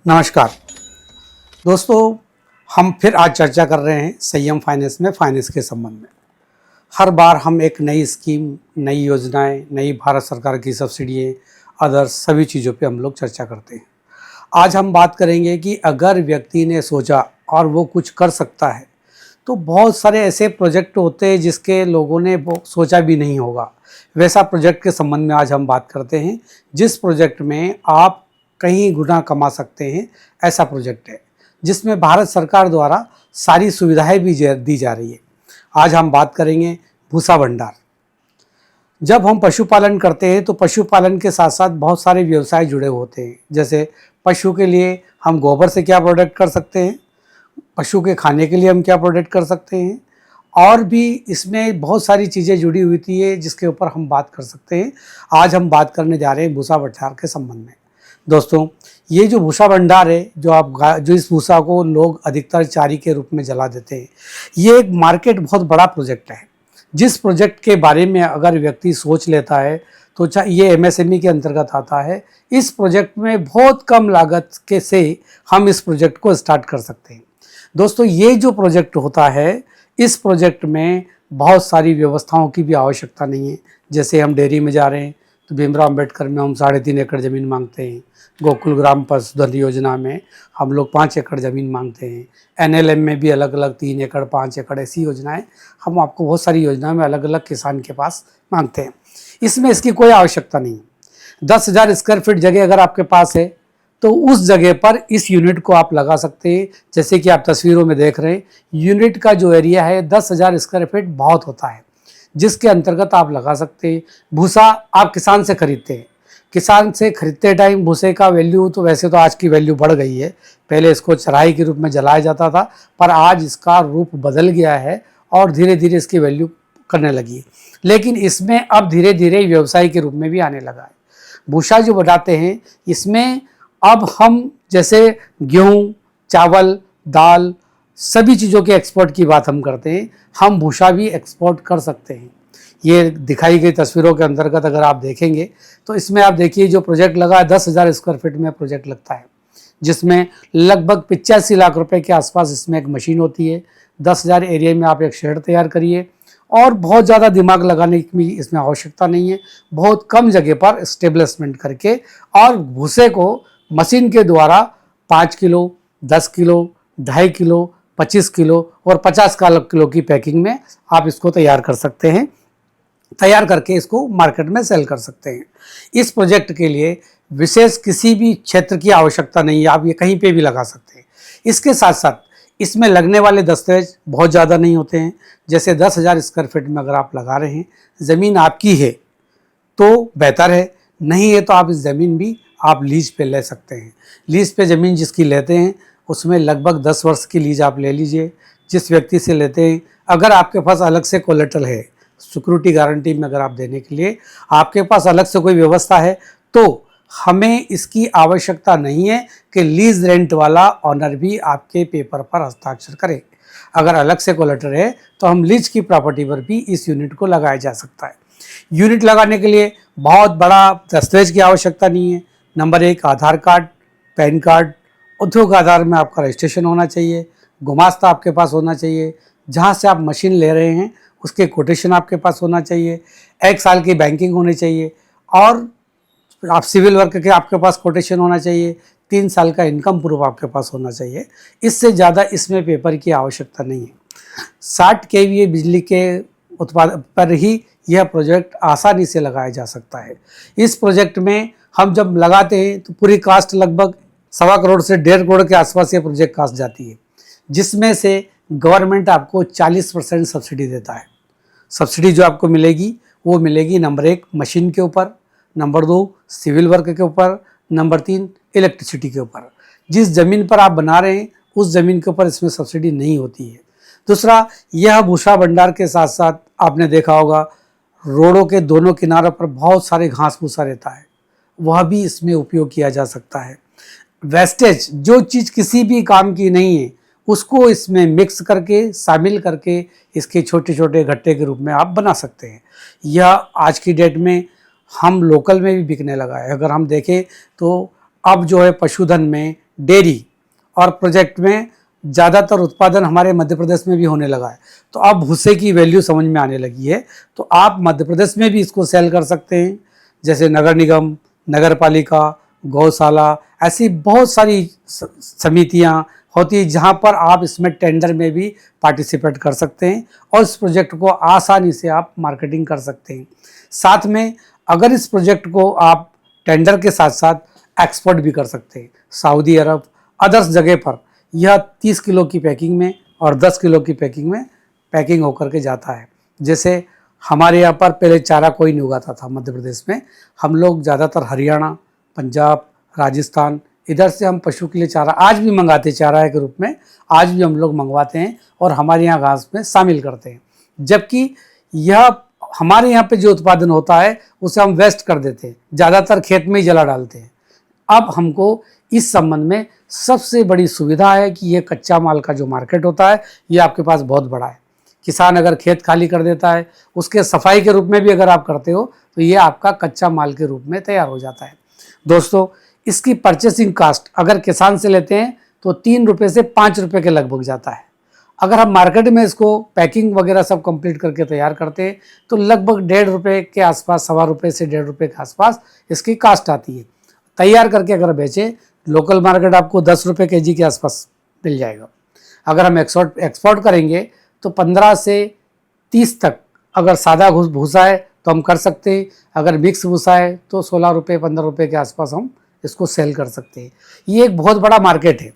नमस्कार दोस्तों, हम फिर आज चर्चा कर रहे हैं संयम फाइनेंस में फाइनेंस के संबंध में। हर बार हम एक नई स्कीम, नई योजनाएं, नई भारत सरकार की सब्सिडियाँ, अदर्स सभी चीज़ों पे हम लोग चर्चा करते हैं। आज हम बात करेंगे कि अगर व्यक्ति ने सोचा और वो कुछ कर सकता है तो बहुत सारे ऐसे प्रोजेक्ट होते हैं जिसके लोगों ने वो सोचा भी नहीं होगा। वैसा प्रोजेक्ट के संबंध में आज हम बात करते हैं जिस प्रोजेक्ट में आप कहीं गुना कमा सकते हैं। ऐसा प्रोजेक्ट है जिसमें भारत सरकार द्वारा सारी सुविधाएं भी दी जा रही है। आज हम बात करेंगे भूसा भंडार। जब हम पशुपालन करते हैं तो पशुपालन के साथ साथ बहुत सारे व्यवसाय जुड़े होते हैं। जैसे पशु के लिए हम गोबर से क्या प्रोडक्ट कर सकते हैं, पशु के खाने के लिए हम क्या प्रोडक्ट कर सकते हैं, और भी इसमें बहुत सारी चीज़ें जुड़ी हुई थी जिसके ऊपर हम बात कर सकते हैं। आज हम बात करने जा रहे हैं भूसा भंडार के संबंध में। दोस्तों, ये जो भूसा भंडार है, जो इस भूसा को लोग अधिकतर चारी के रूप में जला देते हैं, ये एक मार्केट बहुत बड़ा प्रोजेक्ट है। जिस प्रोजेक्ट के बारे में अगर व्यक्ति सोच लेता है तो ये एमएसएमई के अंतर्गत आता है। इस प्रोजेक्ट में बहुत कम लागत के से हम इस प्रोजेक्ट को स्टार्ट कर सकते हैं। दोस्तों, ये जो प्रोजेक्ट होता है, इस प्रोजेक्ट में बहुत सारी व्यवस्थाओं की भी आवश्यकता नहीं है। जैसे हम डेयरी में जा रहे हैं तो भीमराव अंबेडकर में हम 3.5 एकड़ ज़मीन मांगते हैं। गोकुल ग्राम पशुधन योजना में हम लोग 5 एकड़ ज़मीन मांगते हैं। एनएलएम में भी अलग अलग 3 एकड़, 5 एकड़ ऐसी योजनाएं हम आपको बहुत सारी योजनाओं में अलग अलग किसान के पास मांगते हैं। इसमें इसकी कोई आवश्यकता नहीं है। 10,000 स्क्वायर फीट जगह अगर आपके पास है तो उस जगह पर इस यूनिट को आप लगा सकते हैं। जैसे कि आप तस्वीरों में देख रहे हैं, यूनिट का जो एरिया है 10,000 स्क्वायर फीट बहुत होता है, जिसके अंतर्गत आप लगा सकते हैं। भूसा आप किसान से खरीदते हैं। किसान से खरीदते टाइम भूसे का वैल्यू तो वैसे तो आज की वैल्यू बढ़ गई है। पहले इसको चराई के रूप में जलाया जाता था, पर आज इसका रूप बदल गया है और धीरे धीरे इसकी वैल्यू करने लगी है। लेकिन इसमें अब धीरे धीरे व्यवसाय के रूप में भी आने लगा है। भूसा जो बनाते हैं, इसमें अब हम जैसे गेहूँ, चावल, दाल, सभी चीज़ों के एक्सपोर्ट की बात हम करते हैं। हम भूसा भी एक्सपोर्ट कर सकते हैं। ये दिखाई गई तस्वीरों के अंतर्गत अगर आप देखेंगे तो इसमें आप देखिए जो प्रोजेक्ट लगा है 10,000 स्क्वायर फीट में प्रोजेक्ट लगता है, जिसमें लगभग 85 लाख रुपए के आसपास इसमें एक मशीन होती है। 10,000 एरिया में आप एक शेड तैयार करिए और बहुत ज़्यादा दिमाग लगाने की इसमें आवश्यकता नहीं है। बहुत कम जगह पर स्टेब्लिशमेंट करके और भूसे को मशीन के द्वारा 5 किलो, 10 किलो, 2.5 किलो, 25 किलो और 50 किलो की पैकिंग में आप इसको तैयार कर सकते हैं। तैयार करके इसको मार्केट में सेल कर सकते हैं। इस प्रोजेक्ट के लिए विशेष किसी भी क्षेत्र की आवश्यकता नहीं है, आप ये कहीं पे भी लगा सकते हैं। इसके साथ साथ इसमें लगने वाले दस्तावेज बहुत ज़्यादा नहीं होते हैं। जैसे 10,000 स्क्वायर फीट में अगर आप लगा रहे हैं, ज़मीन आपकी है तो बेहतर है, नहीं है तो आप इस ज़मीन भी आप लीज पे ले सकते हैं। लीज पे ज़मीन जिसकी लेते हैं उसमें लगभग 10 वर्ष की लीज आप ले लीजिए। जिस व्यक्ति से लेते हैं, अगर आपके पास अलग से कोलेटरल है, सिक्योरिटी गारंटी में अगर आप देने के लिए आपके पास अलग से कोई व्यवस्था है, तो हमें इसकी आवश्यकता नहीं है कि लीज रेंट वाला ऑनर भी आपके पेपर पर हस्ताक्षर करे। अगर अलग से कोलेटर है तो हम लीज की प्रॉपर्टी पर भी इस यूनिट को लगाया जा सकता है। यूनिट लगाने के लिए बहुत बड़ा दस्तावेज की आवश्यकता नहीं है। नंबर 1, आधार कार्ड, पैन कार्ड, उद्योग आधार में आपका रजिस्ट्रेशन होना चाहिए, गुमास्ता आपके पास होना चाहिए, जहाँ से आप मशीन ले रहे हैं उसके कोटेशन आपके पास होना चाहिए, 1 साल की बैंकिंग होनी चाहिए और आप सिविल वर्क के आपके पास कोटेशन होना चाहिए, 3 साल का इनकम प्रूफ आपके पास होना चाहिए। इससे ज़्यादा इसमें पेपर की आवश्यकता नहीं है। 60 kVA बिजली के उत्पाद पर ही यह प्रोजेक्ट आसानी से लगाया जा सकता है। इस प्रोजेक्ट में हम जब लगाते हैं तो पूरी कास्ट लगभग 1.25 करोड़ से 1.5 करोड़ के आसपास ये प्रोजेक्ट कास्ट जाती है, जिसमें से गवर्नमेंट आपको 40% सब्सिडी देता है। सब्सिडी जो आपको मिलेगी वो मिलेगी नंबर 1 मशीन के ऊपर, नंबर 2 सिविल वर्क के ऊपर, नंबर 3 इलेक्ट्रिसिटी के ऊपर। जिस ज़मीन पर आप बना रहे हैं उस ज़मीन के ऊपर इसमें सब्सिडी नहीं होती है। दूसरा, यह भूसा भंडार के साथ साथ आपने देखा होगा रोडों के दोनों किनारों पर बहुत सारे घास भूसा रहता है, वह भी इसमें उपयोग किया जा सकता है। वेस्टेज, जो चीज़ किसी भी काम की नहीं है, उसको इसमें मिक्स करके, शामिल करके इसके छोटे छोटे गट्टे के रूप में आप बना सकते हैं। यह आज की डेट में हम लोकल में भी बिकने लगा है। अगर हम देखें तो अब जो है पशुधन में डेयरी और प्रोजेक्ट में ज़्यादातर उत्पादन हमारे मध्य प्रदेश में भी होने लगा है। तो अब भूसे की वैल्यू समझ में आने लगी है, तो आप मध्य प्रदेश में भी इसको सेल कर सकते हैं। जैसे नगर निगम, नगर पालिका, गौशाला, ऐसी बहुत सारी समितियां होती है जहां पर आप इसमें टेंडर में भी पार्टिसिपेट कर सकते हैं और इस प्रोजेक्ट को आसानी से आप मार्केटिंग कर सकते हैं। साथ में अगर इस प्रोजेक्ट को आप टेंडर के साथ साथ एक्सपोर्ट भी कर सकते हैं। सऊदी अरब, अदर्स जगह पर यह 30 किलो की पैकिंग में और 10 किलो की पैकिंग में पैकिंग होकर के जाता है। जैसे हमारे यहाँ पर पहले चारा कोई नहीं उगाता था मध्य प्रदेश में, हम लोग ज़्यादातर हरियाणा, पंजाब, राजस्थान, इधर से हम पशु के लिए चारा आज भी मंगाते हैं, चारा के रूप में आज भी हम लोग मंगवाते हैं और हमारे यहाँ घास में शामिल करते हैं। जबकि यह हमारे यहाँ पे जो उत्पादन होता है उसे हम वेस्ट कर देते हैं, ज़्यादातर खेत में ही जला डालते हैं। अब हमको इस संबंध में सबसे बड़ी सुविधा है कि ये कच्चा माल का जो मार्केट होता है ये आपके पास बहुत बड़ा है। किसान अगर खेत खाली कर देता है, उसके सफाई के रूप में भी अगर आप करते हो तो ये आपका कच्चा माल के रूप में तैयार हो जाता है। दोस्तों, इसकी परचेसिंग कास्ट अगर किसान से लेते हैं तो 3 रुपये से 5 रुपये के लगभग जाता है। अगर हम मार्केट में इसको पैकिंग वगैरह सब कंप्लीट करके तैयार करते हैं तो लगभग 1.5 रुपये के आसपास, 1.25 रुपये से 1.5 रुपये के आसपास इसकी कास्ट आती है। तैयार करके अगर बेचें, लोकल मार्केट आपको 10 रुपये केजी के आसपास मिल जाएगा। अगर हम एक्सपोर्ट करेंगे तो 15 से 30 तक अगर सादा भूसा है तो हम कर सकते हैं, अगर मिक्स भूसा है तो 16 रुपये 15 रुपये के आसपास हम इसको सेल कर सकते हैं। ये एक बहुत बड़ा मार्केट है,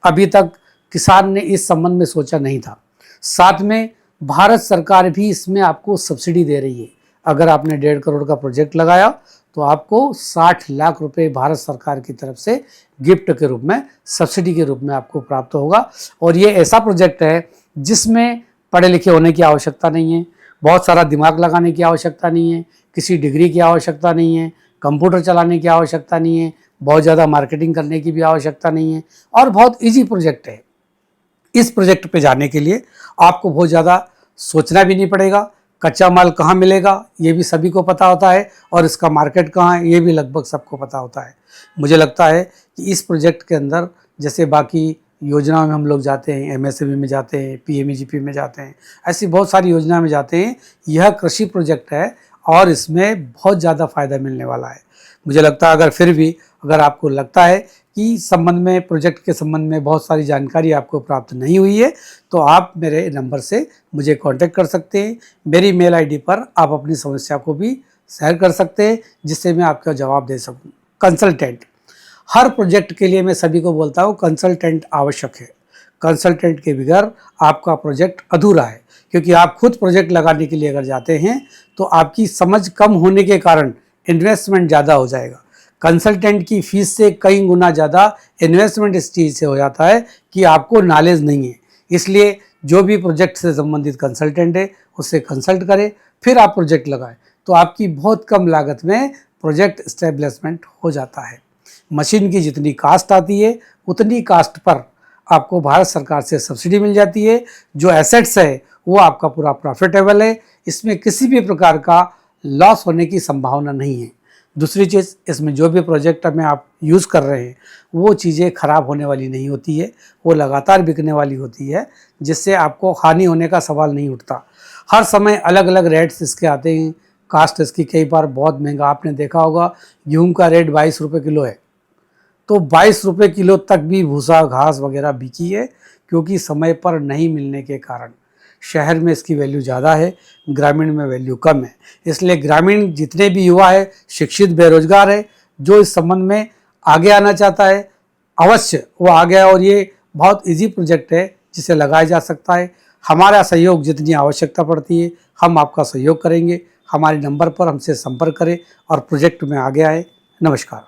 अभी तक किसान ने इस संबंध में सोचा नहीं था। साथ में भारत सरकार भी इसमें आपको सब्सिडी दे रही है। अगर आपने 1.5 करोड़ का प्रोजेक्ट लगाया तो आपको 60 लाख रुपए भारत सरकार की तरफ से गिफ्ट के रूप में, सब्सिडी के रूप में आपको प्राप्त होगा। और ये ऐसा प्रोजेक्ट है जिसमें पढ़े लिखे होने की आवश्यकता नहीं है, बहुत सारा दिमाग लगाने की आवश्यकता नहीं है, किसी डिग्री की आवश्यकता नहीं है, कंप्यूटर चलाने की आवश्यकता नहीं है, बहुत ज़्यादा मार्केटिंग करने की भी आवश्यकता नहीं है और बहुत ईजी प्रोजेक्ट है। इस प्रोजेक्ट पे जाने के लिए आपको बहुत ज़्यादा सोचना भी नहीं पड़ेगा। कच्चा माल कहाँ मिलेगा ये भी सभी को पता होता है और इसका मार्केट कहाँ है ये भी लगभग सबको पता होता है। मुझे लगता है कि इस प्रोजेक्ट के अंदर जैसे बाकी योजनाओं में हम लोग जाते हैं, एमएसएमई में जाते हैं, पीएमईजीपी में जाते हैं, ऐसी बहुत सारी योजना में जाते हैं, यह कृषि प्रोजेक्ट है और इसमें बहुत ज़्यादा फ़ायदा मिलने वाला है। मुझे लगता है अगर आपको लगता है कि संबंध में, प्रोजेक्ट के संबंध में बहुत सारी जानकारी आपको प्राप्त नहीं हुई है तो आप मेरे नंबर से मुझे कांटेक्ट कर सकते हैं। मेरी मेल आईडी पर आप अपनी समस्या को भी शेयर कर सकते हैं जिससे मैं आपका जवाब दे सकूं। कंसल्टेंट, हर प्रोजेक्ट के लिए मैं सभी को बोलता हूं कंसल्टेंट आवश्यक है। कंसल्टेंट के बगैर आपका प्रोजेक्ट अधूरा है, क्योंकि आप खुद प्रोजेक्ट लगाने के लिए अगर जाते हैं तो आपकी समझ कम होने के कारण इन्वेस्टमेंट ज़्यादा हो जाएगा। कंसल्टेंट की फीस से कई गुना ज़्यादा इन्वेस्टमेंट इस चीज़ से हो जाता है कि आपको नॉलेज नहीं है। इसलिए जो भी प्रोजेक्ट से संबंधित कंसल्टेंट है उससे कंसल्ट करें, फिर आप प्रोजेक्ट लगाएं तो आपकी बहुत कम लागत में प्रोजेक्ट इस्टेब्लिशमेंट हो जाता है। मशीन की जितनी कास्ट आती है उतनी कास्ट पर आपको भारत सरकार से सब्सिडी मिल जाती है। जो एसेट्स है वो आपका पूरा प्रॉफिटेबल है, इसमें किसी भी प्रकार का लॉस होने की संभावना नहीं है। दूसरी चीज़, इसमें जो भी प्रोजेक्ट में आप यूज़ कर रहे हैं वो चीज़ें ख़राब होने वाली नहीं होती है, वो लगातार बिकने वाली होती है, जिससे आपको हानि होने का सवाल नहीं उठता। हर समय अलग अलग रेट्स इसके आते हैं, कास्ट इसकी कई बार बहुत महंगा, आपने देखा होगा गेहूँ का रेट 22 रुपये किलो है, तो 22 रुपये किलो तक भी भूसा, घास वगैरह बिकी है, क्योंकि समय पर नहीं मिलने के कारण। शहर में इसकी वैल्यू ज़्यादा है, ग्रामीण में वैल्यू कम है। इसलिए ग्रामीण जितने भी युवा है, शिक्षित, बेरोजगार है, जो इस संबंध में आगे आना चाहता है अवश्य वो आ गया। और ये बहुत इजी प्रोजेक्ट है जिसे लगाया जा सकता है। हमारा सहयोग जितनी आवश्यकता पड़ती है हम आपका सहयोग करेंगे। हमारे नंबर पर हमसे संपर्क करें और प्रोजेक्ट में आगे आए। नमस्कार।